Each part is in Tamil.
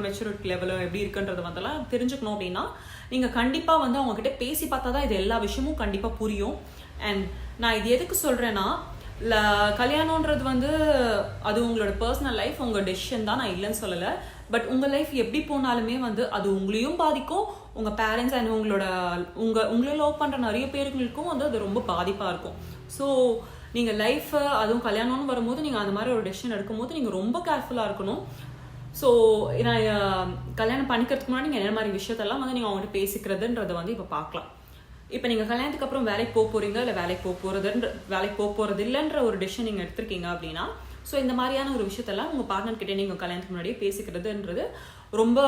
மெச்சூரிட்டி லெவலும் எப்படி இருக்குன்றது வந்தெல்லாம் தெரிஞ்சுக்கணும் அப்படின்னா நீங்கள் கண்டிப்பாக வந்து அவங்கக்கிட்ட பேசி பார்த்தா தான் இது எல்லா விஷயமும் கண்டிப்பாக புரியும். அண்ட் நான் இது எதுக்கு சொல்கிறேன்னா, கல்யாணன்றது வந்து அது உங்களோட பர்சனல் லைஃப், உங்கள் டெசிஷன் தான், நான் இல்லைன்னு சொல்லலை. பட் உங்கள் லைஃப் எப்படி போனாலுமே வந்து அது உங்களையும் பாதிக்கும், உங்கள் பேரண்ட்ஸ் அண்ட் உங்களை லவ் பண்ணுற நிறைய பேருங்களுக்கும் வந்து அது ரொம்ப பாதிப்பாக இருக்கும். ஸோ நீங்கள் லைஃப் அதுவும் கல்யாணம்னு வரும்போது நீங்கள் அந்த மாதிரி ஒரு டெசிஷன் எடுக்கும்போது நீங்கள் ரொம்ப கேர்ஃபுல்லாக இருக்கணும். ஸோ நான் கல்யாணம் பண்ணிக்கிறதுக்கு முன்னாடி நீங்கள் என்ன மாதிரி விஷயத்தெல்லாம் வந்து நீங்கள் அவங்ககிட்ட பேசிக்கிறதுன்றதை வந்து இப்போ பார்க்கலாம். இப்போ நீங்கள் கல்யாணத்துக்கு அப்புறம் வேலைக்கு போக போகிறீங்க, இல்லை வேலைக்கு போக போகிறது இல்லைன்ற ஒரு டெசிஷன் நீங்கள் எடுத்திருக்கீங்க அப்படின்னா, ஸோ இந்த மாதிரியான ஒரு விஷயத்தெல்லாம் உங்கள் பார்ட்னர்கிட்டே நீங்கள் கல்யாணத்துக்கு முன்னாடியே பேசிக்கிறதுன்றது ரொம்ப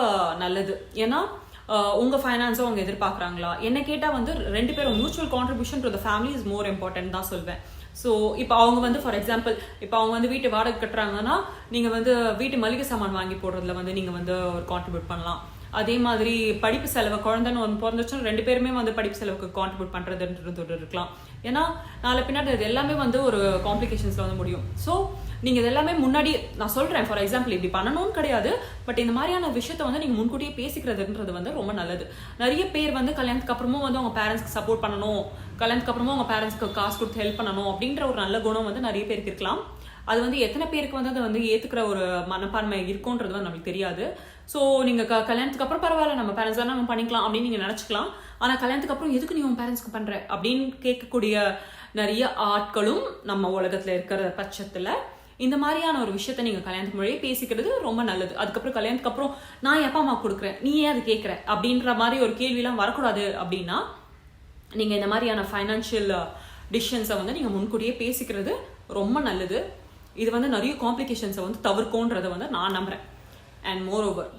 நல்லது. ஏன்னா உங்கள் ஃபைனான்ஸும் அவங்க எதிர்பார்க்குறாங்களா, என்ன கேட்டால் வந்து 2 பேரும் mutual contribution to the family is more important தான் சொல்வேன். ஸோ இப்போ அவங்க வந்து ஃபார் எக்ஸாம்பிள் இப்போ அவங்க வந்து வீட்டு வாடகை கட்டுறாங்கன்னா நீங்கள் வந்து வீட்டு மளிகை சாமான் வாங்கி போடுறதுல வந்து நீங்கள் வந்து ஒரு கான்ட்ரிபியூட் பண்ணலாம். அதே மாதிரி படிப்பு செலவு, குழந்தைன்னு ஒன்று பிறந்துச்சுன்னா 2 பேருமே வந்து படிப்பு செலவுக்கு கான்ட்ரிபியூட் பண்ணுறதுன்றது இருக்கலாம். ஏன்னா நாளை பின்னாடி இது எல்லாமே வந்து ஒரு காம்ப்ளிகேஷன்ஸில் வந்து முடியும். ஸோ நீங்கள் இது எல்லாமே முன்னாடி நான் சொல்கிறேன், ஃபார் எக்ஸாம்பிள் இப்படி பண்ணணும்னு கிடையாது, பட் இந்த மாதிரியான விஷயத்த வந்து நீங்கள் முன்கூட்டியே பேசிக்கிறதுன்றது வந்து ரொம்ப நல்லது. நிறைய பேர் வந்து கல்யாணத்துக்கு அப்புறமும் வந்து அவங்க பேரண்ட்ஸ்க்கு சப்போர்ட் பண்ணணும், கல்யாணத்துக்கு அப்புறமும் அவங்க பேரண்ட்ஸ்க்கு காசு கொடுத்து ஹெல்ப் பண்ணணும் அப்படின்ற ஒரு நல்ல குணம் வந்து நிறைய பேருக்கு இருக்கலாம். அது வந்து எத்தனை பேருக்கு வந்து அதை வந்து ஏற்றுக்கிற ஒரு மனப்பான்மை இருக்குன்றது வந்து நம்மளுக்கு தெரியாது. ஸோ நீங்கள் கல்யாணத்துக்கு அப்புறம் பரவாயில்ல நம்ம பேரண்ட்ஸ் தான் நம்ம பண்ணிக்கலாம் அப்படின்னு நீங்கள் நினச்சிக்கலாம். ஆனால் கல்யாணத்துக்கு அப்புறம் எதுக்கு நீ உன் பேரண்ட்ஸ்க்கு பண்ணுற அப்படின்னு கேட்கக்கூடிய நிறைய ஆட்களும் நம்ம உலகத்தில் இருக்கிற பட்சத்தில் இந்த மாதிரியான ஒரு விஷயத்த நீங்கள் கல்யாணத்துக்கு முன்னாடியே பேசிக்கிறது ரொம்ப நல்லது. அதுக்கப்புறம் கல்யாணத்துக்கு அப்புறம் நான் என் அப்பா அம்மா கொடுக்குறேன், நீ ஏன் அது கேட்குற அப்படின்ற மாதிரி ஒரு கேள்வியெல்லாம் வரக்கூடாது. அப்படின்னா நீங்கள் இந்த மாதிரியான ஃபைனான்ஷியல் டிசிஷன்ஸை வந்து நீங்கள் முன்கூட்டியே பேசிக்கிறது ரொம்ப நல்லது. இது வந்து நிறைய காம்ப்ளிகேஷன்ஸை வந்து தவிர்க்கும்ன்றதை வந்து நான் நம்புகிறேன். And more over